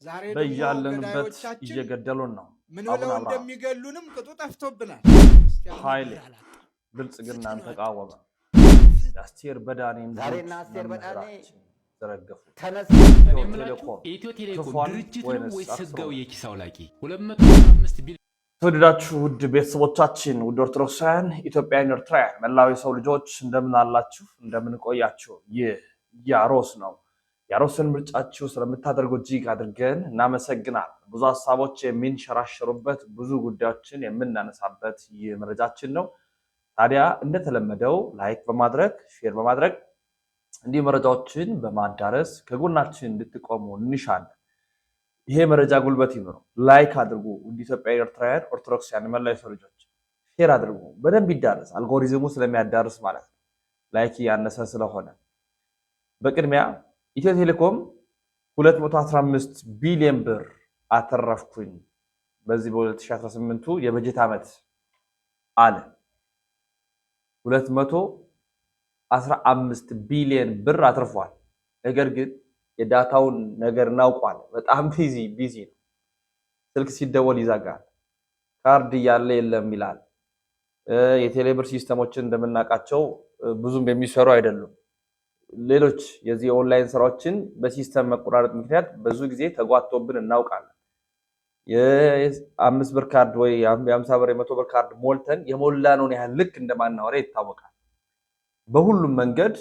በያለንበት እየገደሉን ነው። ምንለው እንደሚገሉንም ቅጡ ጠፍቶብናል። ኃይሌ ብልጽግናን ተቃወመ። አስቴር በዳኔን ዛሬና አስቴር በዳኔ ተረገፉ። ኢትዮ ቴሌኮም ድርጅት ነው ወይስ ህጋዊ የኪስ አውላቂ? 205 ቢሊዮን ተወደዳችሁ ውድ ቤተሰቦቻችን፣ ውድ ኦርቶዶክሳውያን፣ ኢትዮጵያውያን፣ ኤርትራውያን መላው የሰው ልጆች እንደምን አላችሁ? እንደምን ቆያችሁ? ይህ ያሮስ ነው። ያሮስን ምርጫችሁ ስለምታደርጉ እጅግ አድርገን እናመሰግናል። ብዙ ሀሳቦች የሚንሸራሸሩበት ብዙ ጉዳዮችን የምናነሳበት ይህ መረጃችን ነው። ታዲያ እንደተለመደው ላይክ በማድረግ ሼር በማድረግ እንዲህ መረጃዎችን በማዳረስ ከጎናችን እንድትቆሙ እንሻለን። ይሄ መረጃ ጉልበት ይኖረው። ላይክ አድርጉ። ውድ ኢትዮጵያውያን፣ ኤርትራውያን፣ ኦርቶዶክሳውያን መላው የሰው ልጆች ሼር አድርጉ። በደንብ ይዳረስ። አልጎሪዝሙ ስለሚያዳርስ ማለት ነው። ላይክ ያነሰ ስለሆነ በቅድሚያ ኢትዮ ቴሌኮም 215 ቢሊዮን ብር አተረፍኩኝ በዚህ በ2018 የበጀት ዓመት አለ። 215 ቢሊዮን ብር አትርፏል። ነገር ግን የዳታውን ነገር እናውቋል። በጣም ቢዚ ነው። ስልክ ሲደወል ይዘጋል። ካርድ እያለ የለም ይላል። የቴሌብር ሲስተሞችን እንደምናውቃቸው ብዙም የሚሰሩ አይደሉም። ሌሎች የዚህ ኦንላይን ስራዎችን በሲስተም መቆራረጥ ምክንያት ብዙ ጊዜ ተጓቶብን እናውቃለን። የ5 ብር ካርድ ወይ የ50 ብር የ100 ብር ካርድ ሞልተን የሞላነውን ያህል ልክ እንደማናወራ ይታወቃል። በሁሉም መንገድ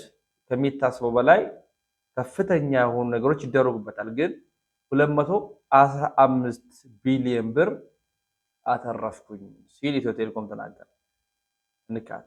ከሚታሰበው በላይ ከፍተኛ የሆኑ ነገሮች ይደረጉበታል። ግን 215 ቢሊዮን ብር አተረፍኩኝ ሲል ኢትዮ ቴሌኮም ተናገረ። እንካታ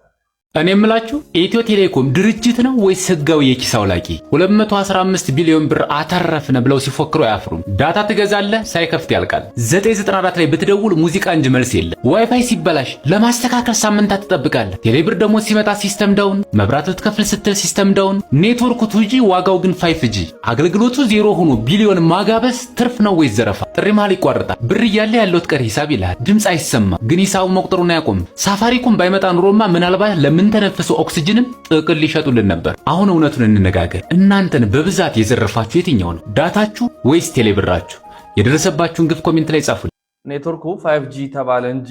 እኔ የምላችሁ ኢትዮ ቴሌኮም ድርጅት ነው ወይስ ህጋዊ የኪስ አውላቂ? 215 ቢሊዮን ብር አተረፍነ ብለው ሲፎክሩ አያፍሩም። ዳታ ትገዛለህ፣ ሳይከፍት ያልቃል። 994 ላይ ብትደውል ሙዚቃ እንጂ መልስ የለም። ዋይፋይ ሲበላሽ ለማስተካከል ሳምንታት ትጠብቃለህ። ቴሌብር ደግሞ ሲመጣ ሲስተም ዳውን፣ መብራት ልትከፍል ስትል ሲስተም ዳውን። ኔትወርኩ 2G ዋጋው ግን 5G። አገልግሎቱ ዜሮ ሆኖ ቢሊዮን ማጋበስ ትርፍ ነው ወይስ ዘረፋ? ጥሪ መሃል ይቋርጣል። ብር እያለ ያለው ትቀር ሂሳብ ይልሃል። ድምፅ አይሰማም፣ ግን ሂሳቡ መቁጠሩን አያቆም። ሳፋሪኮም ባይመጣ ኑሮማ ምናልባት ምን ተነፈሰው ኦክሲጅንም ጥቅል ሊሸጡልን ነበር። አሁን እውነቱን እንነጋገር። እናንተን በብዛት የዘረፋችሁ የትኛው ነው? ዳታችሁ ወይስ ቴሌብራችሁ? የደረሰባችሁን ግፍ ኮሜንት ላይ ጻፉ። ኔትወርኩ 5G ተባለ እንጂ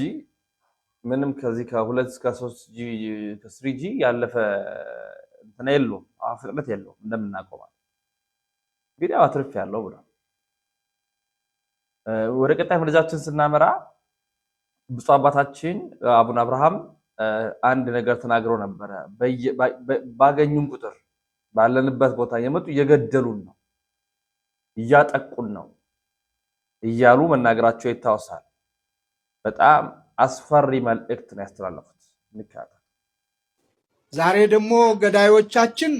ምንም ከዚህ ከ2 እስከ 3G ያለፈ እንትን የለውም፣ ፍጥነት የለውም እንደምናውቀው ማለት። እንግዲህ አትርፍ ያለው ብሏል። ወደ ቀጣይ መረጃችን ስናመራ ብፁዕ አባታችን አቡነ አብርሃም አንድ ነገር ተናግሮ ነበረ። ባገኙን ቁጥር ባለንበት ቦታ የመጡ እየገደሉን ነው፣ እያጠቁን ነው እያሉ መናገራቸው ይታወሳል። በጣም አስፈሪ መልእክት ነው ያስተላለፉት። እንካታ ዛሬ ደግሞ ገዳዮቻችን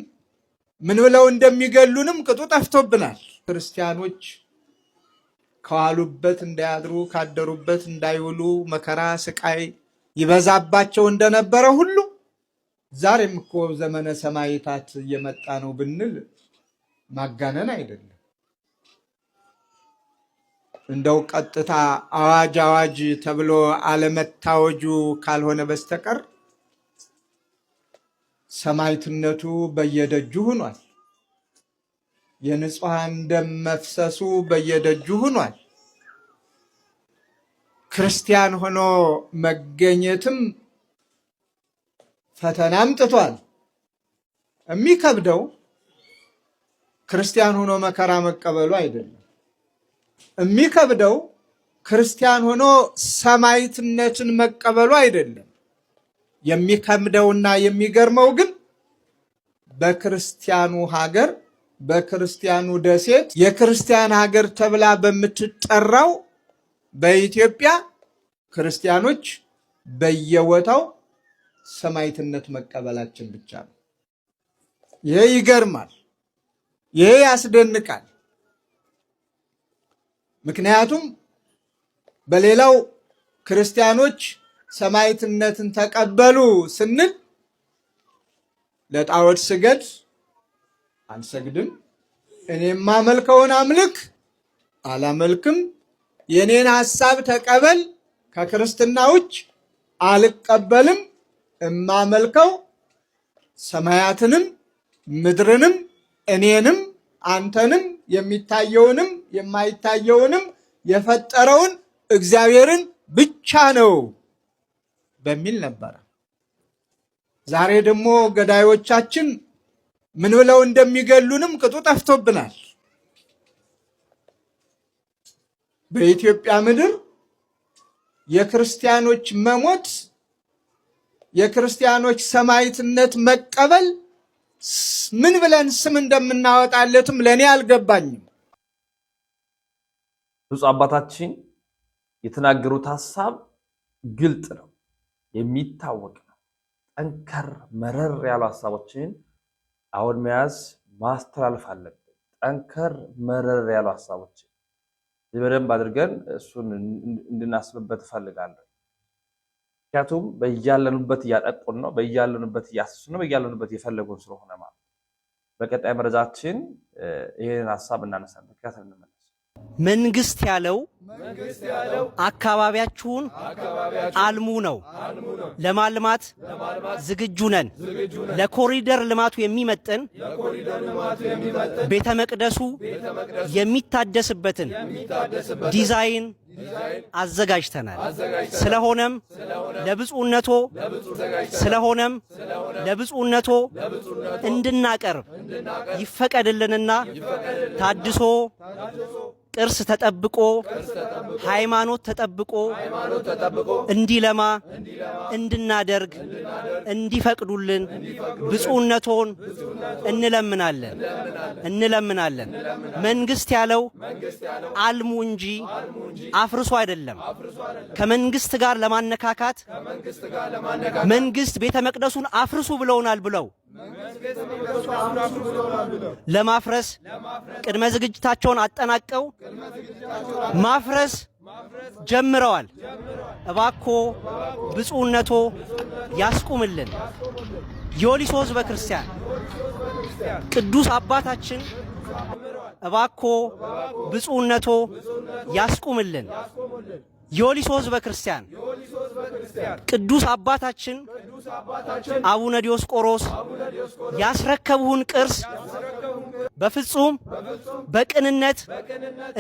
ምን ብለው እንደሚገሉንም ቅጡ ጠፍቶብናል። ክርስቲያኖች ከዋሉበት እንዳያድሩ ካደሩበት እንዳይውሉ መከራ ስቃይ ይበዛባቸው እንደነበረ ሁሉ ዛሬም እኮ ዘመነ ሰማዕታት እየመጣ ነው ብንል ማጋነን አይደለም። እንደው ቀጥታ አዋጅ ተብሎ አለመታወጁ ካልሆነ በስተቀር ሰማዕትነቱ በየደጁ ሆኗል። የንጹሃን ደም መፍሰሱ በየደጁ ሆኗል። ክርስቲያን ሆኖ መገኘትም ፈተና አምጥቷል። የሚከብደው ክርስቲያን ሆኖ መከራ መቀበሉ አይደለም። የሚከብደው ክርስቲያን ሆኖ ሰማዕትነትን መቀበሉ አይደለም። የሚከብደውና የሚገርመው ግን በክርስቲያኑ ሀገር፣ በክርስቲያኑ ደሴት የክርስቲያን ሀገር ተብላ በምትጠራው በኢትዮጵያ ክርስቲያኖች በየቦታው ሰማዕትነት መቀበላችን ብቻ ነው። ይሄ ይገርማል፣ ይሄ ያስደንቃል። ምክንያቱም በሌላው ክርስቲያኖች ሰማዕትነትን ተቀበሉ ስንል ለጣዖት ስገድ አንሰግድም፣ እኔ የማመልከውን አምልክ አላመልክም፣ የኔን ሐሳብ ተቀበል፣ ከክርስትና ውጭ አልቀበልም፣ እማመልከው ሰማያትንም ምድርንም እኔንም አንተንም የሚታየውንም የማይታየውንም የፈጠረውን እግዚአብሔርን ብቻ ነው በሚል ነበር። ዛሬ ደግሞ ገዳዮቻችን ምን ብለው እንደሚገሉንም ቅጡ ጠፍቶብናል። በኢትዮጵያ ምድር የክርስቲያኖች መሞት የክርስቲያኖች ሰማዕትነት መቀበል ምን ብለን ስም እንደምናወጣለትም ለኔ አልገባኝም። ብፁዕ አባታችን የተናገሩት ሐሳብ ግልጥ ነው፣ የሚታወቅ ነው። ጠንከር መረር ያሉ ሐሳቦችን አሁን መያዝ ማስተላለፍ አለብን። ጠንከር መረር ያሉ ሐሳቦችን በደንብ አድርገን እሱን እንድናስብበት እፈልጋለሁ። ምክንያቱም በያለንበት እያጠቁን ነው፣ በያለንበት እያስሱን ነው፣ በያለንበት የፈለጉን ስለሆነ ማለት። በቀጣይ መረጃችን ይሄን ሐሳብ እናነሳለን። ከታተልን እንመለስ። መንግስት ያለው አካባቢያችሁን አልሙ ነው። ለማልማት ዝግጁ ነን። ለኮሪደር ልማቱ የሚመጥን ቤተ መቅደሱ የሚታደስበትን ዲዛይን አዘጋጅተናል። ስለሆነም ለብፁዕነቶ እንድናቀርብ ይፈቀድልንና ታድሶ ቅርስ ተጠብቆ ሃይማኖት ተጠብቆ እንዲለማ እንድናደርግ እንዲፈቅዱልን ብፁዕነቶን እንለምናለን። መንግስት ያለው አልሙ እንጂ አፍርሶ አይደለም። ከመንግስት ጋር ለማነካካት መንግስት ቤተ መቅደሱን አፍርሱ ብለውናል ብለው ለማፍረስ ቅድመ ዝግጅታቸውን አጠናቀው ማፍረስ ጀምረዋል። እባኮ ብፁዕነቶ ያስቁምልን። የወሊሶ ሕዝበ ክርስቲያን ቅዱስ አባታችን እባኮ ብፁዕነቶ ያስቁምልን። የወሊሶ ሕዝበ ክርስቲያን ቅዱስ አባታችን አቡነ ዲዮስቆሮስ ያስረከቡን ቅርስ በፍጹም በቅንነት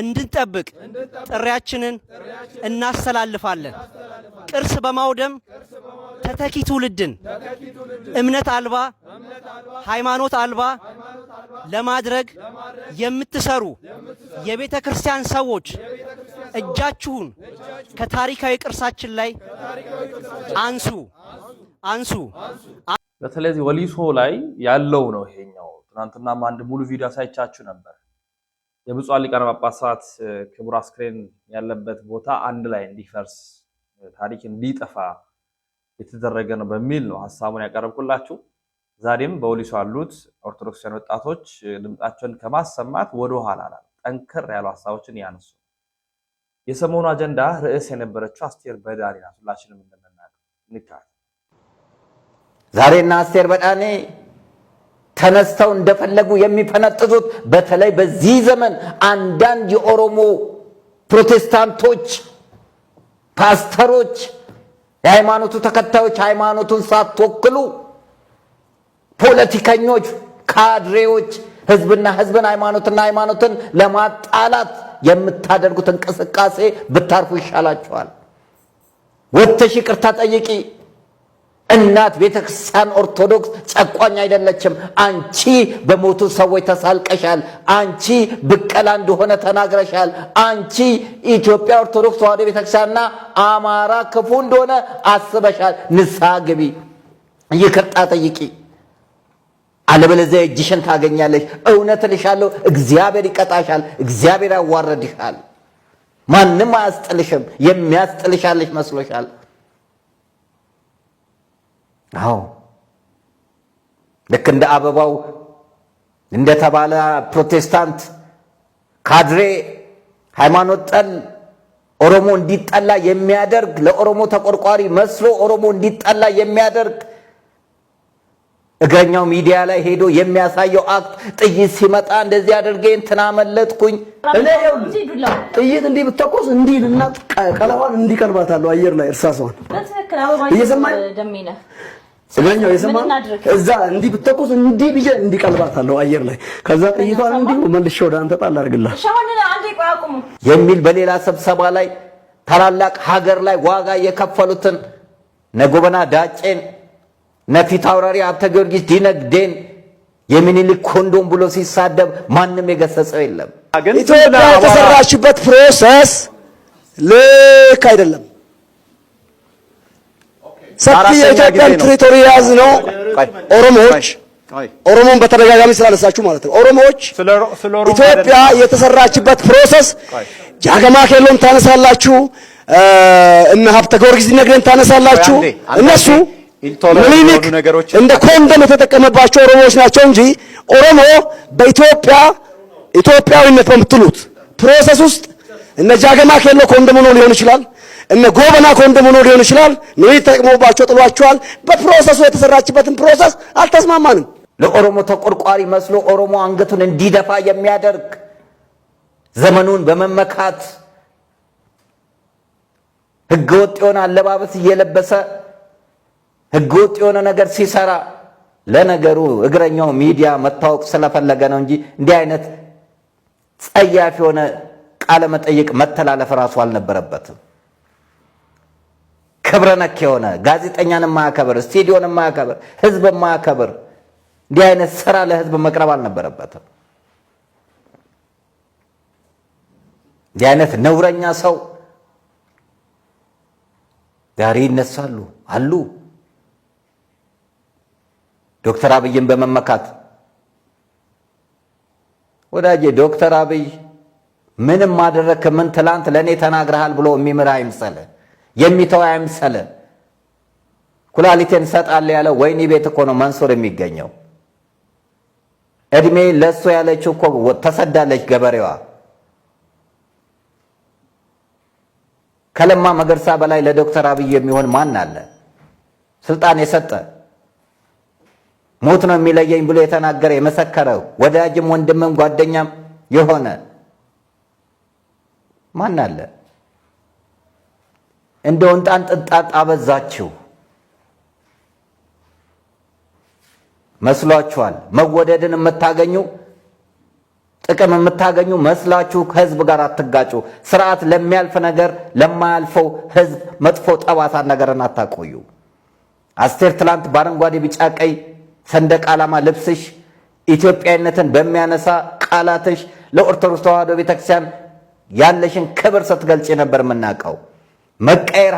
እንድንጠብቅ ጥሪያችንን እናስተላልፋለን። ቅርስ በማውደም ተተኪ ትውልድን እምነት አልባ ሃይማኖት አልባ ለማድረግ የምትሰሩ የቤተ ክርስቲያን ሰዎች እጃችሁን ከታሪካዊ ቅርሳችን ላይ አንሱ። በተለይ ወሊሶ ላይ ያለው ነው ይሄኛው። ትናንትናም አንድ ሙሉ ቪዲዮ አሳይቻችሁ ነበር። የብፁዓን ሊቃነ ጳጳሳት ክቡር አስክሬን ያለበት ቦታ አንድ ላይ እንዲፈርስ ታሪክ እንዲጠፋ የተደረገ ነው በሚል ነው ሐሳቡን ያቀረብኩላችሁ። ዛሬም በወሊሶ ያሉት ኦርቶዶክሳውያን ወጣቶች ድምጻቸውን ከማሰማት ወደ ኋላ አላሉ። ጠንከር ያሉ ሐሳቦችን ያነሱ። የሰሞኑ አጀንዳ ርዕስ የነበረችው አስቴር በዳኔ ናት። ሁላችንም እንደምናውቀው ንካት ዛሬና አስቴር በዳኔ ተነስተው እንደፈለጉ የሚፈነጥዙት በተለይ በዚህ ዘመን አንዳንድ የኦሮሞ ፕሮቴስታንቶች ፓስተሮች የሃይማኖቱ ተከታዮች ሃይማኖቱን ሳትወክሉ ፖለቲከኞች ካድሬዎች ህዝብና ህዝብን ሃይማኖትና ሃይማኖትን ለማጣላት የምታደርጉት እንቅስቃሴ ብታርፉ ይሻላችኋል። ወጥተሽ ይቅርታ ጠይቂ። እናት ቤተክርስቲያን ኦርቶዶክስ ጨቋኝ አይደለችም። አንቺ በሞቱ ሰዎች ተሳልቀሻል። አንቺ ብቀላ እንደሆነ ተናግረሻል። አንቺ ኢትዮጵያ ኦርቶዶክስ ተዋሕዶ ቤተክርስቲያንና አማራ ክፉ እንደሆነ አስበሻል። ንስሐ ግቢ፣ ይቅርታ ጠይቂ። አለበለዚያ እጅሽን ታገኛለሽ። እውነት እልሻለሁ፣ እግዚአብሔር ይቀጣሻል፣ እግዚአብሔር ያዋርድሻል። ማንም አያስጥልሽም። የሚያስጥልሻለሽ መስሎሻል። አዎ ልክ እንደ አበባው እንደተባለ ፕሮቴስታንት ካድሬ ሃይማኖት ጠል ኦሮሞ እንዲጠላ የሚያደርግ ለኦሮሞ ተቆርቋሪ መስሎ ኦሮሞ እንዲጠላ የሚያደርግ እግረኛው ሚዲያ ላይ ሄዶ የሚያሳየው አክት ጥይት ሲመጣ እንደዚህ አድርገን ተናመለጥኩኝ ጥይት እንዲህ ብትተኮስ እንዲልና ቀለዋን እንዲቀልባታለሁ አየር ላይ እርሳሷን እየሰማኝ ደሜነ እግረኛው የሰማ እዛ እንዲህ ብትተኩስ እንዲህ ቢጀ እንዲቀልባታለሁ አየር ላይ ከዛ ጥይቷን እንዲህ መልሼ ወደ አንተ ጣል አድርግልህ የሚል በሌላ ስብሰባ ላይ ታላላቅ ሀገር ላይ ዋጋ የከፈሉትን ነጎበና ዳጬን ነፊት አውራሪ ሀብተ ጊዮርጊስ ዲነግዴን የሚኒሊክ ኮንዶም ብሎ ሲሳደብ ማንም የገሰጸው የለም። ኢትዮጵያ የተሰራችበት ፕሮሰስ ልክ አይደለም። ሰፊ የኢትዮጵያን ቴሪቶሪ ያዝ ነው። ኦሮሞን በተደጋጋሚ ስላነሳችሁ ማለት ነው። ኦሮሞዎች ኢትዮጵያ የተሰራችበት ፕሮሰስ ጃገማ ኬሎን ታነሳላችሁ፣ እነ ሀብተ ጊዮርጊስ ዲነግዴን ታነሳላችሁ። እነሱ ምኒልክ እንደ ኮንደም የተጠቀመባቸው ኦሮሞዎች ናቸው እንጂ ኦሮሞ በኢትዮጵያ ኢትዮጵያዊነት በምትሉት ፕሮሰስ ውስጥ እነ ጃገማ ኬሎ ኮንደም ሆኖ ሊሆን ይችላል፣ እነ ጎበና ኮንደም ሆኖ ሊሆን ይችላል። ምኒልክ ተጠቅመውባቸው ጥሏቸዋል። በፕሮሰሱ የተሰራችበትን ፕሮሰስ አልተስማማንም። ለኦሮሞ ተቆርቋሪ መስሎ ኦሮሞ አንገቱን እንዲደፋ የሚያደርግ ዘመኑን በመመካት ህገወጥ የሆነ አለባበስ እየለበሰ ህገወጥ የሆነ ነገር ሲሰራ ለነገሩ እግረኛው ሚዲያ መታወቅ ስለፈለገ ነው እንጂ እንዲህ አይነት ጸያፍ የሆነ ቃለ መጠይቅ መተላለፍ ራሱ አልነበረበትም። ክብረ ነክ የሆነ ጋዜጠኛን የማያከብር ስቱዲዮን የማያከብር ህዝብ የማያከብር እንዲህ አይነት ስራ ለህዝብ መቅረብ አልነበረበትም። እንዲህ አይነት ነውረኛ ሰው ዛሬ ይነሳሉ አሉ። ዶክተር አብይን በመመካት ወዳጄ ዶክተር አብይ ምንም ማድረክ ምን ትላንት ለኔ ተናግረሃል ብሎ የሚምር አይምሰል፣ የሚተው አይምሰል። ኩላሊቴን ሰጣለ ያለው ወይኒ ቤት እኮ ነው መንሱር የሚገኘው። እድሜ ለሱ ያለችው እኮ ተሰዳለች ገበሬዋ። ከለማ መገርሳ በላይ ለዶክተር አብይ የሚሆን ማን አለ? ስልጣን የሰጠ ሞት ነው የሚለየኝ ብሎ የተናገረ የመሰከረ ወዳጅም ወንድምም ጓደኛም የሆነ ማን አለ? እንደው እንጣን ጥጣጣ አበዛችሁ መስሏችኋል። መወደድን የምታገኙ ጥቅም የምታገኙ መስላችሁ ከህዝብ ጋር አትጋጩ። ስርዓት ለሚያልፍ ነገር ለማያልፈው ህዝብ መጥፎ ጠባሳ ነገርን አታቆዩ። አስቴር ትላንት በአረንጓዴ ቢጫ ቀይ ሰንደቅ ዓላማ ልብስሽ ኢትዮጵያዊነትን በሚያነሳ ቃላትሽ ለኦርቶዶክስ ተዋሕዶ ቤተክርስቲያን ያለሽን ክብር ስትገልጽ ነበር የምናውቀው። መቀየር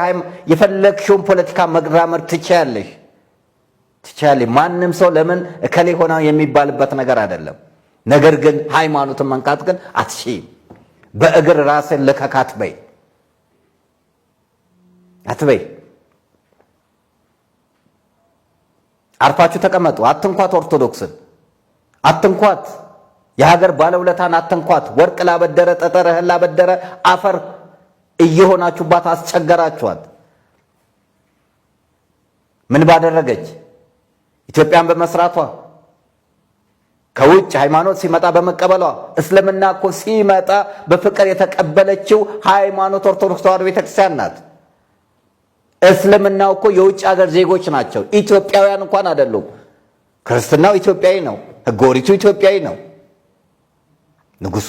የፈለግሽውን ፖለቲካ መግራመር ትችያለሽ። ማንም ሰው ለምን እከሌ ሆና የሚባልበት ነገር አይደለም። ነገር ግን ሃይማኖትን መንካት ግን አትችይም። በእግር ራስን ልከካት በይ አትበይ። አርፋችሁ ተቀመጡ። አትንኳት፣ ኦርቶዶክስን አትንኳት፣ የሀገር ባለውለታን አትንኳት። ወርቅ ላበደረ ጠጠር እህል ላበደረ አፈር እየሆናችሁባት አስቸገራችኋት። ምን ባደረገች? ኢትዮጵያን በመስራቷ ከውጭ ሃይማኖት ሲመጣ በመቀበሏ። እስልምና እኮ ሲመጣ በፍቅር የተቀበለችው ሃይማኖት ኦርቶዶክስ ተዋሕዶ ቤተክርስቲያን ናት። እስልምናው እኮ የውጭ ሀገር ዜጎች ናቸው፣ ኢትዮጵያውያን እንኳን አይደሉም። ክርስትናው ኢትዮጵያዊ ነው፣ ሕገ ኦሪቱ ኢትዮጵያዊ ነው። ንጉሱ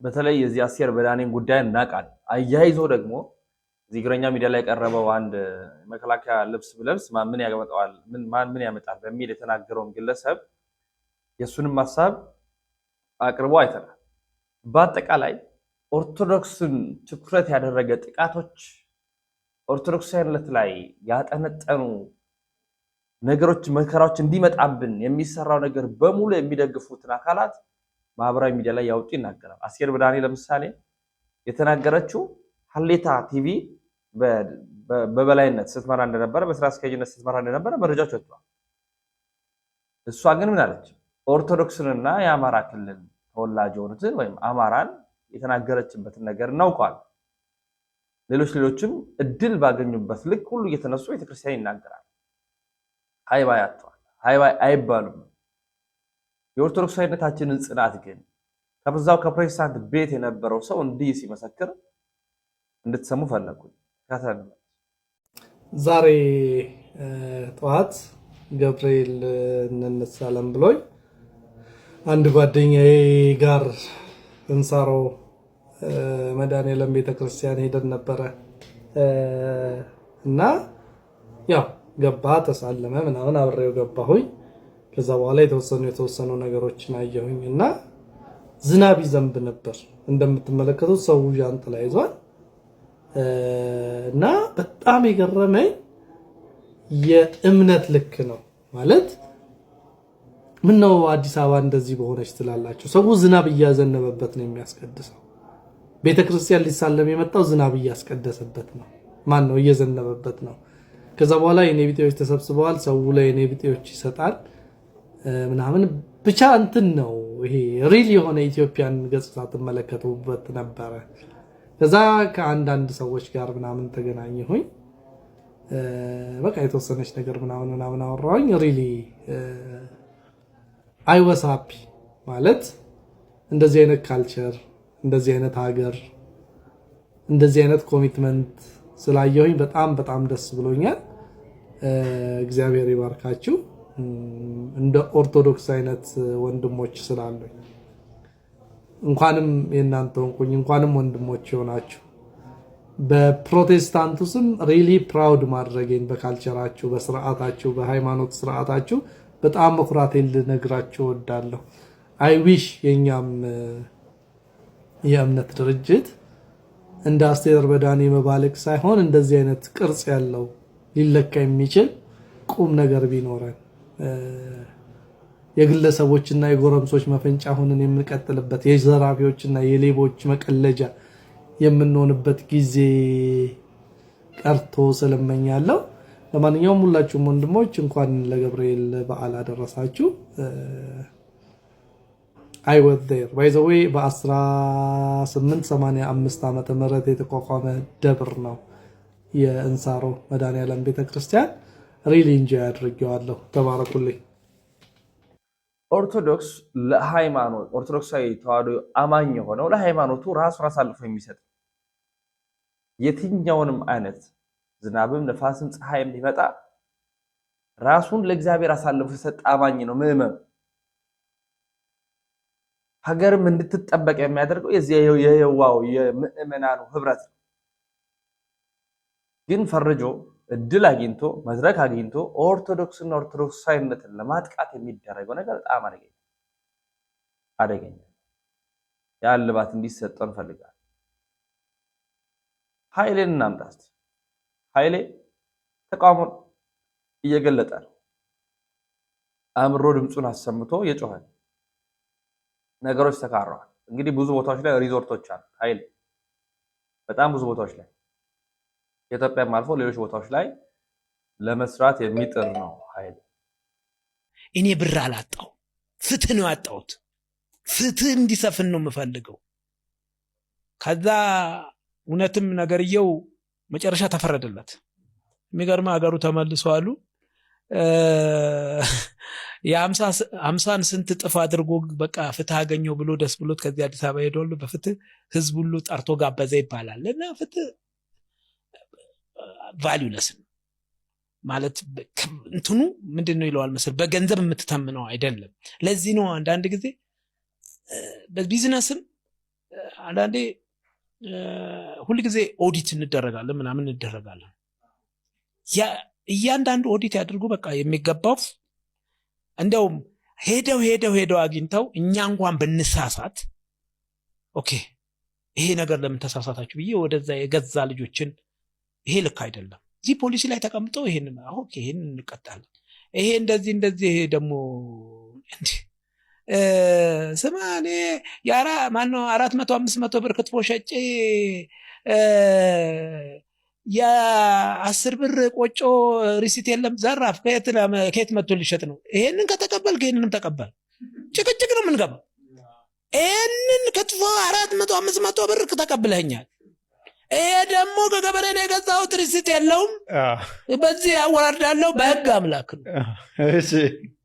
በተለይ የዚህ አስቴር በዳኔን ጉዳይ እናውቃለን። አያይዞ ደግሞ እዚህ እግረኛ ሚዲያ ላይ የቀረበው አንድ መከላከያ ልብስ ብለብስ ምን ያመጣዋል ምን ያመጣል በሚል የተናገረውን ግለሰብ የሱንም ሐሳብ አቅርቦ አይተናል። በአጠቃላይ ኦርቶዶክስን ትኩረት ያደረገ ጥቃቶች፣ ኦርቶዶክሳዊነት ላይ ያጠነጠኑ ነገሮች፣ መከራዎች እንዲመጣብን የሚሰራው ነገር በሙሉ የሚደግፉትን አካላት ማህበራዊ ሚዲያ ላይ ያወጡ ይናገራል። አስቴር በዳኔ ለምሳሌ የተናገረችው ሀሌታ ቲቪ በበላይነት ስትመራ እንደነበረ፣ በስራ አስኪያጅነት ስትመራ እንደነበረ መረጃዎች ወጥቷል። እሷ ግን ምን አለች? ኦርቶዶክስንና የአማራ ክልል ተወላጅ የሆኑትን ወይም አማራን የተናገረችበትን ነገር እናውቀዋል። ሌሎችም እድል ባገኙበት ልክ ሁሉ እየተነሱ ቤተክርስቲያን ይናገራል። ሃይባይ አጥተዋል። ሃይባይ አይባሉም። የኦርቶዶክሳዊነታችንን ጽናት ግን ከብዛው ከፕሮቴስታንት ቤት የነበረው ሰው እንዲህ ሲመሰክር እንድትሰሙ ፈለኩኝ። ዛሬ ጠዋት ገብርኤል እንነሳለን ብሎኝ አንድ ጓደኛዬ ጋር እንሳሮ መድኃኔዓለም ቤተክርስቲያን ሄደን ነበረ እና ያው ገባ ተሳለመ ምናምን አብሬው ገባሁኝ። ከዛ በኋላ የተወሰኑ ነገሮችን አየሁኝ እና ዝናብ ይዘንብ ነበር። እንደምትመለከቱት ሰው ዣንጥላ ይዟል እና በጣም የገረመኝ የእምነት ልክ ነው ማለት ምን ነው አዲስ አበባ እንደዚህ በሆነች ትላላችሁ። ሰው ዝናብ እያዘነበበት ነው የሚያስቀድሰው። ቤተክርስቲያን ሊሳለም የመጣው ዝናብ እያስቀደሰበት ነው። ማን ነው እየዘነበበት ነው። ከዛ በኋላ የኔ ቢጤዎች ተሰብስበዋል። ሰው ለኔ ቢጤዎች ይሰጣል ምናምን ብቻ እንትን ነው። ይሄ ሪል የሆነ ኢትዮጵያን ገጽታ ተመለከቱበት ነበረ። ከዛ ከአንዳንድ ሰዎች ጋር ምናምን ተገናኘሁኝ። በቃ የተወሰነች ነገር ምናምን አወራሁኝ። ሪሊ አይ ዋስ ሃፒ ማለት እንደዚህ አይነት ካልቸር፣ እንደዚህ አይነት ሀገር፣ እንደዚህ አይነት ኮሚትመንት ስላየሁኝ በጣም ደስ ብሎኛል። እግዚአብሔር ይባርካችሁ። እንደ ኦርቶዶክስ አይነት ወንድሞች ስላሉኝ እንኳንም የእናንተ ሆንኩኝ፣ እንኳንም ወንድሞች ይሆናችሁ። በፕሮቴስታንቱ ስም ሪሊ ፕራውድ ማድረጌን በካልቸራችሁ፣ በስርዓታችሁ፣ በሃይማኖት ስርዓታችሁ በጣም መኩራቴን ልነግራችሁ እወዳለሁ። አይ ዊሽ የኛም የእምነት ድርጅት እንደ አስቴር በዳኔ መባለቅ ሳይሆን እንደዚህ አይነት ቅርጽ ያለው ሊለካ የሚችል ቁም ነገር ቢኖረን የግለሰቦችና የጎረምሶች መፈንጫ ሆነን የምንቀጥልበት የዘራፊዎችና የሌቦች መቀለጃ የምንሆንበት ጊዜ ቀርቶ ስለመኛለሁ። ለማንኛውም ሁላችሁም ወንድሞች እንኳን ለገብርኤል በዓል አደረሳችሁ። I was there by the way በ1885 ዓመተ ምህረት የተቋቋመ ደብር ነው የእንሳሮ መድኃኔዓለም ቤተክርስቲያን። ሪሊ ኢንጆይ አድርጌዋለሁ። ተባረኩልኝ። ኦርቶዶክስ ለሃይማኖት ኦርቶዶክሳዊ ተዋህዶ አማኝ የሆነው ለሃይማኖቱ ራሱን አሳልፎ የሚሰጥ የትኛውንም አይነት ዝናብም ነፋስም ፀሐይም ሊመጣ ራሱን ለእግዚአብሔር አሳልፎ የሰጠ አማኝ ነው ምዕመን። ሀገርም እንድትጠበቅ የሚያደርገው የዚህ የየዋው የምዕመናኑ ህብረት ነው። ግን ፈርጆ እድል አግኝቶ መድረክ አግኝቶ ኦርቶዶክስና ኦርቶዶክሳዊነትን ለማጥቃት የሚደረገው ነገር በጣም አደገኛ ያልባት እንዲሰጠን ፈልጋል። ኃይሌን እናምጣት። ኃይሌ ተቃውሞን እየገለጠ ነው። አምሮ ድምጹን አሰምቶ የጮኸ ነገሮች ተካረዋል። እንግዲህ ብዙ ቦታዎች ላይ ሪዞርቶች አሉ። ኃይሌ በጣም ብዙ ቦታዎች ላይ የኢትዮጵያም አልፎ ሌሎች ቦታዎች ላይ ለመስራት የሚጥር ነው ኃይሌ። እኔ ብር አላጣው፣ ፍትህ ነው ያጣሁት። ፍትህ እንዲሰፍን ነው የምፈልገው። ከዛ እውነትም ነገርየው መጨረሻ ተፈረደለት። የሚገርም ሀገሩ ተመልሰዋሉ። የ50 ስንት ጥፍ አድርጎ በቃ ፍትህ አገኘው ብሎ ደስ ብሎት ከዚህ አዲስ አበባ ሄደው በፍትህ ህዝብ ሁሉ ጠርቶ ጋበዘ ይባላል። እና ፍትህ ቫልዩለስ ማለት እንትኑ ምንድነው ይለዋል መሰል በገንዘብ የምትተምነው አይደለም። ለዚህ ነው አንዳንድ ጊዜ በቢዝነስም አንዳንዴ ሁሉ ጊዜ ኦዲት እንደረጋለን ምናምን እንደረጋለን። እያንዳንዱ ኦዲት ያድርጉ በቃ የሚገባው እንደውም ሄደው አግኝተው እኛ እንኳን ብንሳሳት ኦኬ ይሄ ነገር ለምን ተሳሳታችሁ ብዬ ወደዛ የገዛ ልጆችን ይሄ ልክ አይደለም እዚህ ፖሊሲ ላይ ተቀምጠው ይሄንን ኦኬ ይሄንን እንቀጣለን ይሄ እንደዚህ ይሄ ደግሞ እንዴ ስማኔ ያራ ማነው 400-500 ብር ክትፎ ሸጬ ያ10 ብር ቆጮ ሪሲት የለም ዘራፍ ከየት መጥቶ ሊሸጥ ነው? ይሄንን ከተቀበል ይሄንንም ተቀበል ጭቅጭቅ ነው የምንገባው። ይሄንን ክትፎ 400-500 ብር ተቀብለኛል። ይሄ ደግሞ ከገበሬ ነው የገዛሁት ሪሲት የለውም። በዚህ ያወራርዳለው በህግ አምላክ ነው። እሺ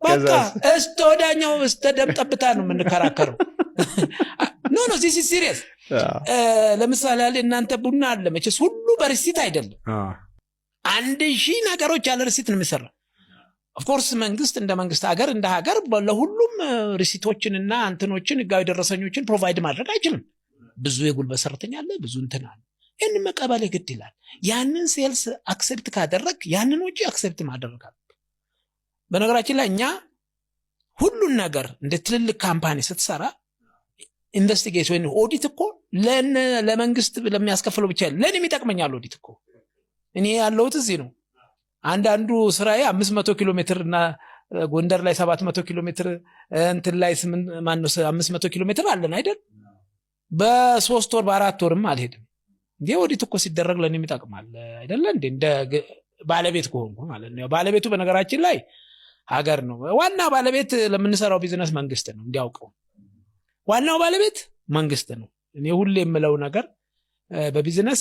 በቃ እስቶዳኛው እስከደም ጠብታ ነው የምንከራከረው። ኖ ዚስ ኢዝ ሲሪየስ። ለምሳሌ እናንተ ቡና አለ መቼስ ሁሉ በሪሲት አይደለም። 1000 ነገሮች ያለ ሪሲት ነው የሚሰራ። ኦፍኮርስ መንግስት እንደ መንግስት ሀገር እንደ ሀገር ለሁሉም ሪሲቶችንና እንትኖችን ህጋዊ ደረሰኞችን ፕሮቫይድ ማድረግ አይችልም። ብዙ የጉልበት ሰራተኛ አለ፣ ብዙ እንትን አለ። ይህንን መቀበል ግድ ይላል። ያንን ሴልስ አክሴፕት ካደረግ ያንን ወጪ አክሴፕት ማድረግ አለ። በነገራችን ላይ እኛ ሁሉን ነገር እንደ ትልልቅ ካምፓኒ ስትሰራ ኢንቨስቲጌሽን ወይ ኦዲት እኮ ለመንግስት ለሚያስከፍለው ብቻ ለኔም ይጠቅመኛል። ኦዲት እኮ እኔ ያለሁት እዚህ ነው። አንዳንዱ ስራዬ 500 ኪሎ ሜትር እና ጎንደር ላይ 700 ኪሎ ሜትር እንትን ላይ 500 ኪሎ ሜትር አለን አይደል? በ3 ወር በ4 ወርም አልሄድም። እንዴ ኦዲት እኮ ሲደረግ ለኔም ይጠቅማል አይደል? እንደ ባለቤት ከሆንኩ ማለት ነው። ባለቤቱ በነገራችን ላይ ሀገር ነው። ዋና ባለቤት ለምንሰራው ቢዝነስ መንግስት ነው፣ እንዲያውቀው። ዋናው ባለቤት መንግስት ነው። እኔ ሁሌ የምለው ነገር በቢዝነስ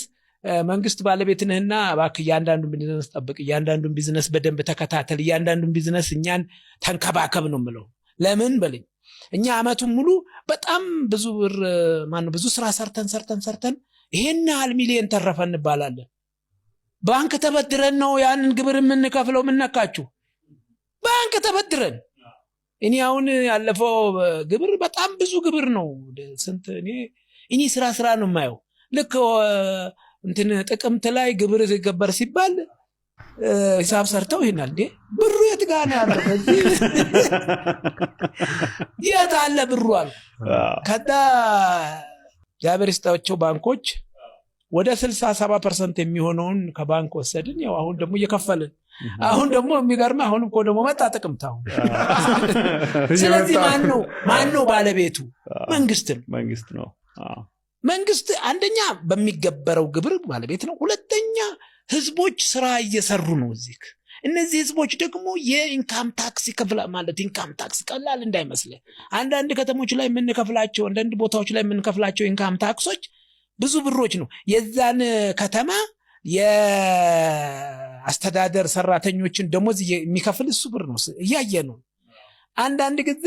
መንግስት ባለቤት ነህና እባክህ እያንዳንዱን ቢዝነስ ጠብቅ፣ እያንዳንዱን ቢዝነስ በደንብ ተከታተል፣ እያንዳንዱን ቢዝነስ እኛን ተንከባከብ ነው የምለው። ለምን በለኝ፣ እኛ አመቱን ሙሉ በጣም ብዙ ብር ብዙ ስራ ሰርተን ይሄን ያህል ሚሊዮን ተረፈ እንባላለን። ባንክ ተበድረን ነው ያንን ግብር የምንከፍለው። ምነካችሁ? ባንክ ተበድረን። እኔ አሁን ያለፈው ግብር በጣም ብዙ ግብር ነው። ስንት እኔ ስራ ነው የማየው። ልክ እንትን ጥቅምት ላይ ግብር ሲገበር ሲባል ሂሳብ ሰርተው ይሄናል እንዴ ብሩ የት ጋር ነው ያለው? የት አለ ብሩ አሉ። ከዛ እግዚአብሔር ይስጣቸው ባንኮች ወደ 67% የሚሆነውን ከባንክ ወሰድን። ያው አሁን ደግሞ እየከፈልን አሁን ደግሞ የሚገርም አሁን እኮ ደግሞ መጣ ጥቅምት አሁን። ስለዚህ ማን ነው ባለቤቱ? መንግስት ነው። መንግስት አንደኛ በሚገበረው ግብር ባለቤት ነው። ሁለተኛ ህዝቦች ስራ እየሰሩ ነው እዚህ። እነዚህ ህዝቦች ደግሞ የኢንካም ታክስ ይከፍላል። ማለት ኢንካም ታክስ ቀላል እንዳይመስል። አንዳንድ ከተሞች ላይ የምንከፍላቸው፣ አንዳንድ ቦታዎች ላይ የምንከፍላቸው ኢንካም ታክሶች ብዙ ብሮች ነው። የዛን ከተማ የአስተዳደር ሰራተኞችን ደሞዝ የሚከፍል እሱ ብር ነው። እያየ ነው። አንዳንድ ጊዜ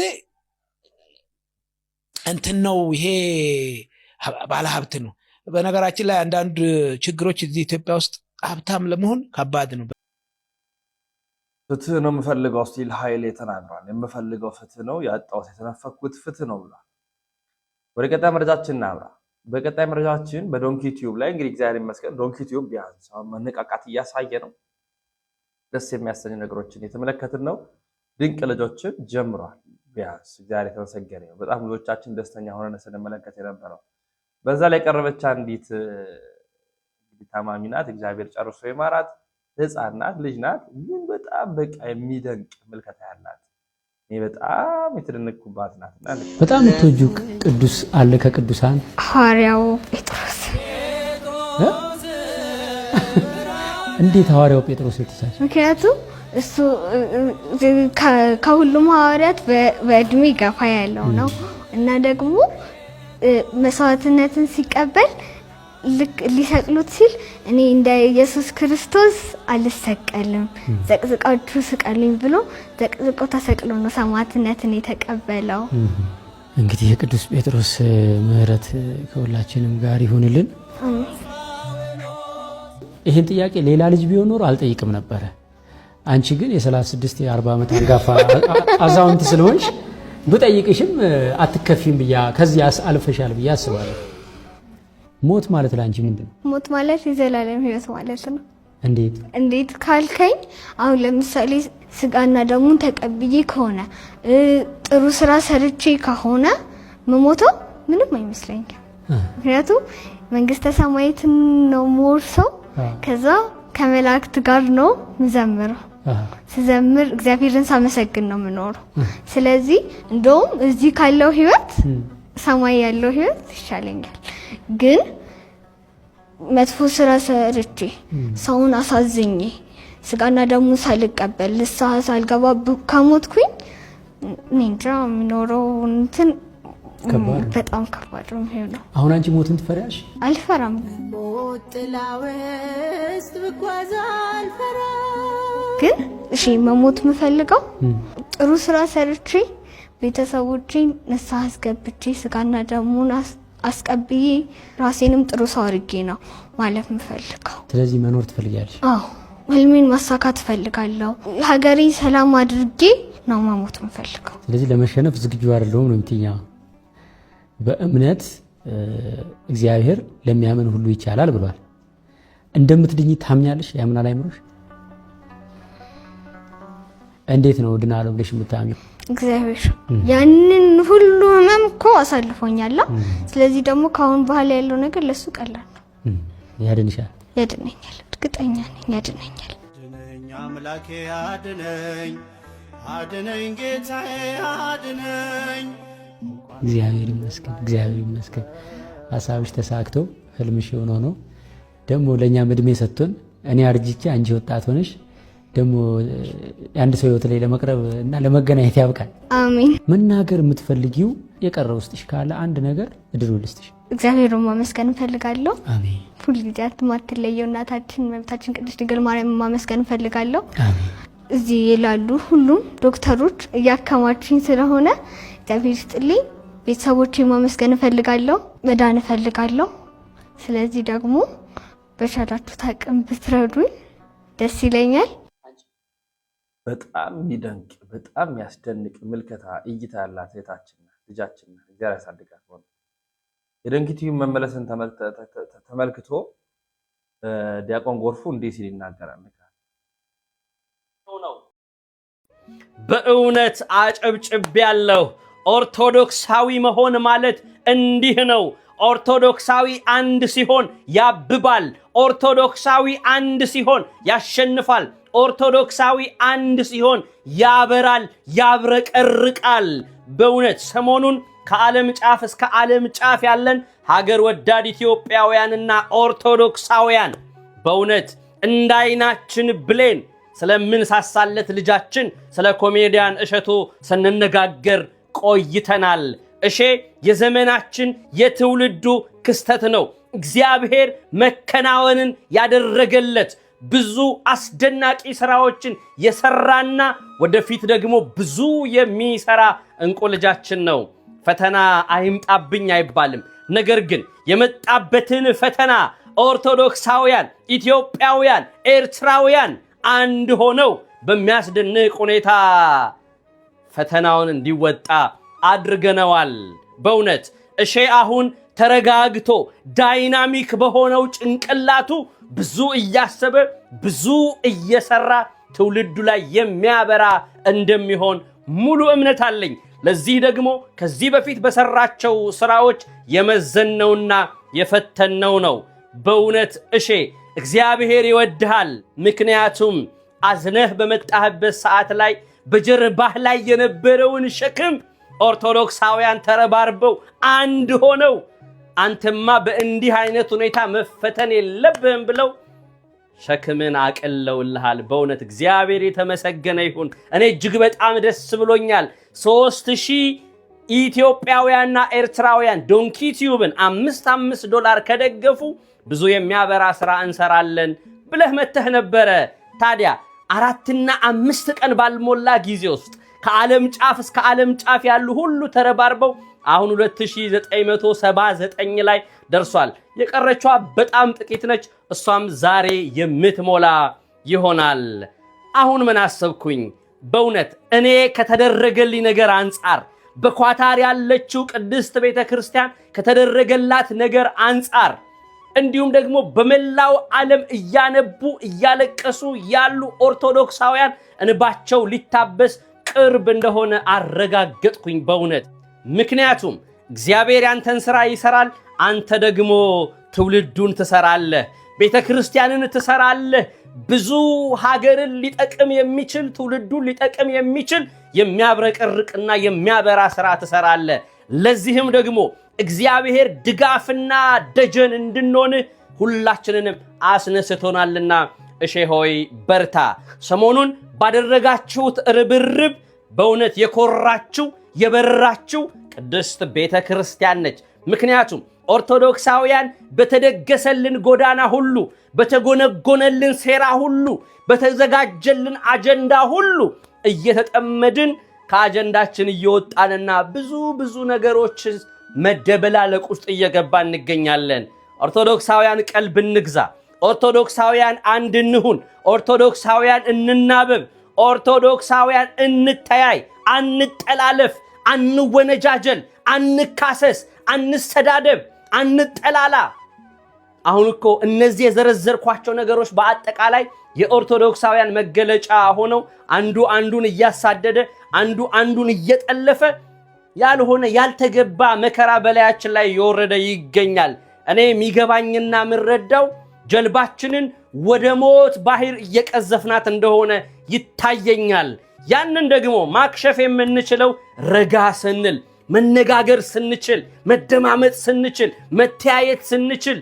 እንትን ነው ይሄ ባለሀብት ነው። በነገራችን ላይ አንዳንድ ችግሮች እዚህ ኢትዮጵያ ውስጥ ሀብታም ለመሆን ከባድ ነው። ፍትህ ነው የምፈልገው ሲል ኃይሌ ተናግሯል። የምፈልገው ፍትህ ነው፣ ያጣሁት የተነፈኩት ፍትህ ነው ብሏል። ወደ ቀጣይ መረጃችን እናምራ። በቀጣይ መረጃችን በዶንኪ ቲዩብ ላይ እንግዲህ እግዚአብሔር ይመስገን ዶንኪ ቲዩብ ቢያንስ መነቃቃት እያሳየ ነው። ደስ የሚያሰኙ ነገሮችን የተመለከትን ነው። ድንቅ ልጆችን ጀምሯል። ቢያንስ እግዚአብሔር የተመሰገነ ነው። በጣም ልጆቻችን ደስተኛ ሆነን ስንመለከት የነበረው በዛ ላይ ቀረበች አንዲት ታማሚ ናት። እግዚአብሔር ጨርሶ ይማራት። ህፃን ናት፣ ልጅ ናት፣ ግን በጣም በቃ የሚደንቅ ምልከታ ያላት እኔ በጣም የተደነቅኩባት ናት። በጣም የምትወጁ ቅዱስ አለ ከቅዱሳን? ሐዋርያው ጴጥሮስ። እንዴት ሐዋርያው ጴጥሮስ የተሳሰ? ምክንያቱም እሱ ከሁሉም ሐዋርያት በእድሜ ገፋ ያለው ነው እና ደግሞ መስዋዕትነትን ሲቀበል ልክ ሊሰቅሉት ሲል እኔ እንደ ኢየሱስ ክርስቶስ አልሰቀልም፣ ዘቅዝቃችሁ ስቀሉኝ ብሎ ዘቅዝቆ ተሰቅሎ ነው ሰማዕትነትን የተቀበለው። እንግዲህ የቅዱስ ጴጥሮስ ምሕረት ከሁላችንም ጋር ይሁንልን። ይህን ጥያቄ ሌላ ልጅ ቢሆን ኖሮ አልጠይቅም ነበረ። አንቺ ግን የ36 የ40 ዓመት አንጋፋ አዛውንት ስለሆንሽ ብጠይቅሽም አትከፊም ብያ ከዚህ አልፈሻል ብያ አስባለሁ። ሞት ማለት ለአንቺ ምንድን ነው? ሞት ማለት የዘላለም ሕይወት ማለት ነው። እንዴት ካልከኝ አሁን ለምሳሌ ስጋና ደሙን ተቀብዬ ከሆነ ጥሩ ስራ ሰርቼ ከሆነ መሞተው ምንም አይመስለኝም። ምክንያቱም መንግስተ ሰማያትን ነው የምወርሰው። ከዛ ከመላእክት ጋር ነው ምዘምረው። ስዘምር እግዚአብሔርን ሳመሰግን ነው የምኖረው። ስለዚህ እንደውም እዚህ ካለው ህይወት ሰማይ ያለው ህይወት ይሻለኛል። ግን መጥፎ ስራ ሰርቼ ሰውን አሳዝኜ ስጋና ደሙ ሳልቀበል ንስሐ ሳልገባ ከሞትኩኝ እንጃ የምኖረው እንትን በጣም ከባድ ነው የሚሆነው። አሁን አንቺ ሞትን ትፈሪያለሽ? አልፈራም። ሞት ጥላ ውስጥ ብጓዝ አልፈራም። ግን እሺ መሞት የምፈልገው ጥሩ ስራ ሰርቼ ቤተሰቦቼን ንስሐ አስገብቼ ስጋና ደሙን አስቀብዬ ራሴንም ጥሩ ሰው አድርጌ ነው ማለት የምፈልገው። ስለዚህ መኖር ትፈልጊያለሽ? አዎ። ህልሜን ማሳካት ፈልጋለሁ። ሀገሬ ሰላም አድርጌ ነው መሞት የምፈልገው። ስለዚህ ለመሸነፍ ዝግጁ አይደለሁም ነው የምትይኛው። በእምነት እግዚአብሔር ለሚያምን ሁሉ ይቻላል ብሏል። እንደምትድኝ ታምኛለሽ? ያምናል አይምሮሽ? እንዴት ነው ድናለሁ ብለሽ የምታምኚው? እግዚአብሔር ያንን ሁሉ ህመም እኮ አሳልፎኛል። ስለዚህ ደግሞ ካሁን በኋላ ያለው ነገር ለሱ ቀላል ነው። ያድንሻል፣ ያድነኛል፣ እርግጠኛ ነኝ ያድነኛል። አድነኝ አምላኬ አድነኝ፣ አድነኝ ጌታዬ አድነኝ። እግዚአብሔር ይመስገን፣ እግዚአብሔር ይመስገን። ሀሳብሽ ተሳክቶ ህልምሽ ሆኖ ደግሞ ለእኛም እድሜ ሰጥቶን እኔ አርጅቼ አንቺ ወጣት ሆነሽ ደግሞ አንድ ሰው ህይወት ላይ ለመቅረብ እና ለመገናኘት ያብቃል። አሜን። መናገር የምትፈልጊው የቀረ ውስጥሽ ካለ አንድ ነገር እድሉ ልስጥሽ። እግዚአብሔርን ማመስገን እፈልጋለሁ። አሜን። ሁልጊዜ አትማትለየው እናታችን መብታችን ቅድስት ድንግል ማርያም ማመስገን እፈልጋለሁ። አሜን። እዚህ ይላሉ ሁሉም ዶክተሮች እያከማችኝ ስለሆነ እግዚአብሔር ይስጥልኝ። ቤተሰቦቼን ማመስገን እፈልጋለሁ። መዳን እፈልጋለሁ። ስለዚህ ደግሞ በቻላችሁት አቅም ብትረዱኝ ደስ ይለኛል። በጣም የሚደንቅ በጣም የሚያስደንቅ ምልከታ እይታ ያላት እህታችን ልጃችን እግዚአብሔር ያሳድጋት። ሆነ የደንኪቲው መመለስን ተመልክቶ ዲያቆን ጎርፉ እንዲህ ሲል ይናገራል። በእውነት አጨብጭቤያለሁ። ኦርቶዶክሳዊ መሆን ማለት እንዲህ ነው። ኦርቶዶክሳዊ አንድ ሲሆን ያብባል። ኦርቶዶክሳዊ አንድ ሲሆን ያሸንፋል። ኦርቶዶክሳዊ አንድ ሲሆን ያበራል፣ ያብረቀርቃል። በእውነት ሰሞኑን ከዓለም ጫፍ እስከ ዓለም ጫፍ ያለን ሀገር ወዳድ ኢትዮጵያውያንና ኦርቶዶክሳውያን በእውነት እንዳይናችን ብሌን ስለምንሳሳለት ልጃችን ስለ ኮሜዲያን እሸቱ ስንነጋገር ቆይተናል። እሼ የዘመናችን የትውልዱ ክስተት ነው። እግዚአብሔር መከናወንን ያደረገለት ብዙ አስደናቂ ስራዎችን የሰራና ወደፊት ደግሞ ብዙ የሚሰራ እንቁ ልጃችን ነው። ፈተና አይምጣብኝ አይባልም። ነገር ግን የመጣበትን ፈተና ኦርቶዶክሳውያን፣ ኢትዮጵያውያን፣ ኤርትራውያን አንድ ሆነው በሚያስደንቅ ሁኔታ ፈተናውን እንዲወጣ አድርገነዋል። በእውነት እሼ አሁን ተረጋግቶ ዳይናሚክ በሆነው ጭንቅላቱ ብዙ እያሰበ ብዙ እየሰራ ትውልዱ ላይ የሚያበራ እንደሚሆን ሙሉ እምነት አለኝ። ለዚህ ደግሞ ከዚህ በፊት በሰራቸው ስራዎች የመዘነውና የፈተነው ነው። በእውነት እሼ እግዚአብሔር ይወድሃል። ምክንያቱም አዝነህ በመጣህበት ሰዓት ላይ በጀርባህ ላይ የነበረውን ሸክም ኦርቶዶክሳውያን ተረባርበው አንድ ሆነው አንተማ በእንዲህ አይነት ሁኔታ መፈተን የለብህም ብለው ሸክምን አቀለውልሃል። በእውነት እግዚአብሔር የተመሰገነ ይሁን። እኔ እጅግ በጣም ደስ ብሎኛል። 3000 ኢትዮጵያውያንና ኤርትራውያን ዶንኪ ቲዩብን $5 ከደገፉ ብዙ የሚያበራ ስራ እንሰራለን ብለህ መተህ ነበረ። ታዲያ 4 እና 5 ቀን ባልሞላ ጊዜ ውስጥ ከዓለም ጫፍ እስከ ዓለም ጫፍ ያሉ ሁሉ ተረባርበው አሁን 2979 ላይ ደርሷል። የቀረችዋ በጣም ጥቂት ነች። እሷም ዛሬ የምትሞላ ይሆናል። አሁን ምን አሰብኩኝ? በእውነት እኔ ከተደረገልኝ ነገር አንጻር በኳታር ያለችው ቅድስት ቤተክርስቲያን ከተደረገላት ነገር አንጻር እንዲሁም ደግሞ በመላው ዓለም እያነቡ እያለቀሱ ያሉ ኦርቶዶክሳውያን እንባቸው ሊታበስ ቅርብ እንደሆነ አረጋገጥኩኝ በእውነት። ምክንያቱም እግዚአብሔር ያንተን ሥራ ይሰራል፣ አንተ ደግሞ ትውልዱን ትሰራለህ፣ ቤተክርስቲያንን ትሰራለህ። ብዙ ሀገርን ሊጠቅም የሚችል ትውልዱን ሊጠቅም የሚችል የሚያብረቀርቅና የሚያበራ ሥራ ትሰራለህ። ለዚህም ደግሞ እግዚአብሔር ድጋፍና ደጀን እንድንሆን ሁላችንንም አስነስቶናልና እሼ ሆይ በርታ። ሰሞኑን ባደረጋችሁት ርብርብ በእውነት የኮራችሁ የበራችሁ ቅድስት ቤተ ክርስቲያን ነች። ምክንያቱም ኦርቶዶክሳውያን በተደገሰልን ጎዳና ሁሉ፣ በተጎነጎነልን ሴራ ሁሉ፣ በተዘጋጀልን አጀንዳ ሁሉ እየተጠመድን ከአጀንዳችን እየወጣንና ብዙ ነገሮች መደበላለቅ ውስጥ እየገባ እንገኛለን። ኦርቶዶክሳውያን ቀልብ እንግዛ። ኦርቶዶክሳውያን አንድ እንሁን። ኦርቶዶክሳውያን እንናበብ። ኦርቶዶክሳውያን እንተያይ፣ አንጠላለፍ፣ አንወነጃጀል፣ አንካሰስ፣ አንሰዳደብ፣ አንጠላላ። አሁን እኮ እነዚህ የዘረዘርኳቸው ነገሮች በአጠቃላይ የኦርቶዶክሳውያን መገለጫ ሆነው አንዱ አንዱን እያሳደደ አንዱ አንዱን እየጠለፈ ያልሆነ ያልተገባ መከራ በላያችን ላይ እየወረደ ይገኛል። እኔ የሚገባኝና ምረዳው ጀልባችንን ወደ ሞት ባህር እየቀዘፍናት እንደሆነ ይታየኛል። ያንን ደግሞ ማክሸፍ የምንችለው ረጋ ስንል፣ መነጋገር ስንችል፣ መደማመጥ ስንችል፣ መተያየት ስንችል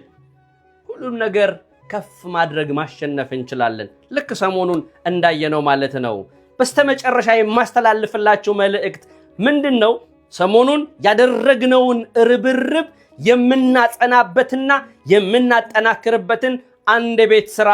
ሁሉም ነገር ከፍ ማድረግ ማሸነፍ እንችላለን። ልክ ሰሞኑን እንዳየነው ማለት ነው። በስተመጨረሻ የማስተላልፍላችሁ መልእክት ምንድነው? ሰሞኑን ያደረግነውን ርብርብ የምናጸናበትና የምናጠናክርበትን አንድ ቤት ስራ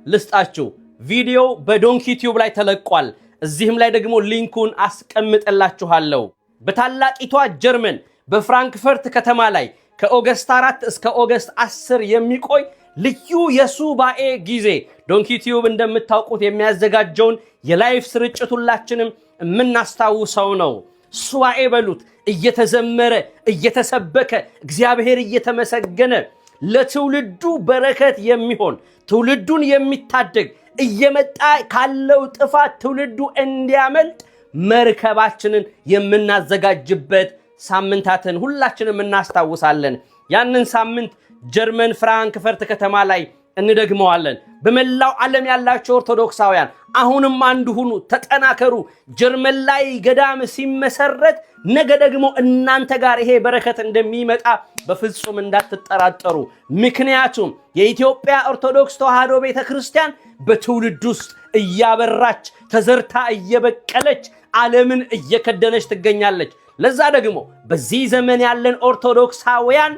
ልስጣችሁ። ቪዲዮ በዶንኪ ቲዩብ ላይ ተለቋል። እዚህም ላይ ደግሞ ሊንኩን አስቀምጥላችኋለሁ። በታላቂቷ ጀርመን በፍራንክፈርት ከተማ ላይ ከኦገስት 4 እስከ ኦገስት 10 የሚቆይ ልዩ የሱባኤ ጊዜ ዶንኪ ቲዩብ እንደምታውቁት የሚያዘጋጀውን የላይፍ ስርጭት ሁላችንም የምናስታውሰው ነው። ሱባኤ በሉት፣ እየተዘመረ እየተሰበከ እግዚአብሔር እየተመሰገነ ለትውልዱ በረከት የሚሆን ትውልዱን የሚታደግ እየመጣ ካለው ጥፋት ትውልዱ እንዲያመልጥ መርከባችንን የምናዘጋጅበት ሳምንታትን ሁላችንም እናስታውሳለን። ያንን ሳምንት ጀርመን ፍራንክፈርት ከተማ ላይ እንደግመዋለን። በመላው ዓለም ያላችሁ ኦርቶዶክሳውያን አሁንም አንድ ሁኑ፣ ተጠናከሩ። ጀርመን ላይ ገዳም ሲመሰረት ነገ ደግሞ እናንተ ጋር ይሄ በረከት እንደሚመጣ በፍጹም እንዳትጠራጠሩ። ምክንያቱም የኢትዮጵያ ኦርቶዶክስ ተዋሕዶ ቤተክርስቲያን በትውልድ ውስጥ እያበራች ተዘርታ እየበቀለች ዓለምን እየከደነች ትገኛለች። ለዛ ደግሞ በዚህ ዘመን ያለን ኦርቶዶክሳውያን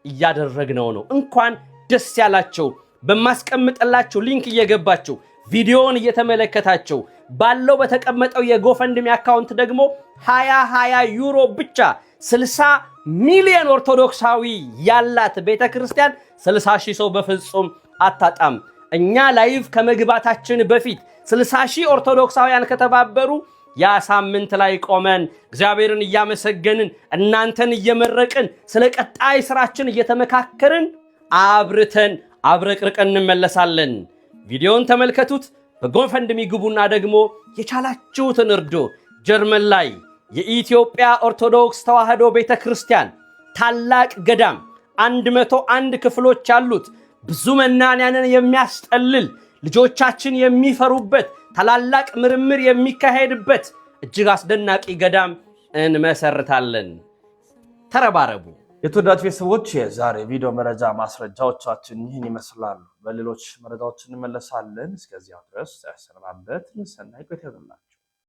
እያደረግነው ነው። እንኳን ደስ ያላችሁ። በማስቀምጥላችሁ ሊንክ እየገባችሁ ቪዲዮውን እየተመለከታችሁ ባለው በተቀመጠው የጎፈንድሚ አካውንት ደግሞ 20 ዩሮ ብቻ 60 ሚሊዮን ኦርቶዶክሳዊ ያላት ቤተክርስቲያን 60 ሺህ ሰው በፍጹም አታጣም። እኛ ላይቭ ከመግባታችን በፊት 60 ሺህ ኦርቶዶክሳውያን ከተባበሩ ያ ሳምንት ላይ ቆመን እግዚአብሔርን እያመሰገንን እናንተን እየመረቅን ስለ ቀጣይ ስራችን እየተመካከርን አብርተን አብረቅርቀን እንመለሳለን። ቪዲዮውን ተመልከቱት፣ በጎፈንድሚ ግቡና ደግሞ የቻላችሁትን እርዶ። ጀርመን ላይ የኢትዮጵያ ኦርቶዶክስ ተዋሕዶ ቤተክርስቲያን ታላቅ ገዳም 101 ክፍሎች ያሉት ብዙ መናንያንን የሚያስጠልል ልጆቻችን የሚፈሩበት ታላላቅ ምርምር የሚካሄድበት እጅግ አስደናቂ ገዳም እንመሰርታለን። ተረባረቡ። የተወዳጅ ቤተሰቦች የዛሬ ቪዲዮ መረጃ ማስረጃዎቻችን ይህን ይመስላሉ። በሌሎች መረጃዎች እንመለሳለን። እስከዚያው ድረስ ያሰናበት ሰናይ ቆይታ ይሁንላችሁ።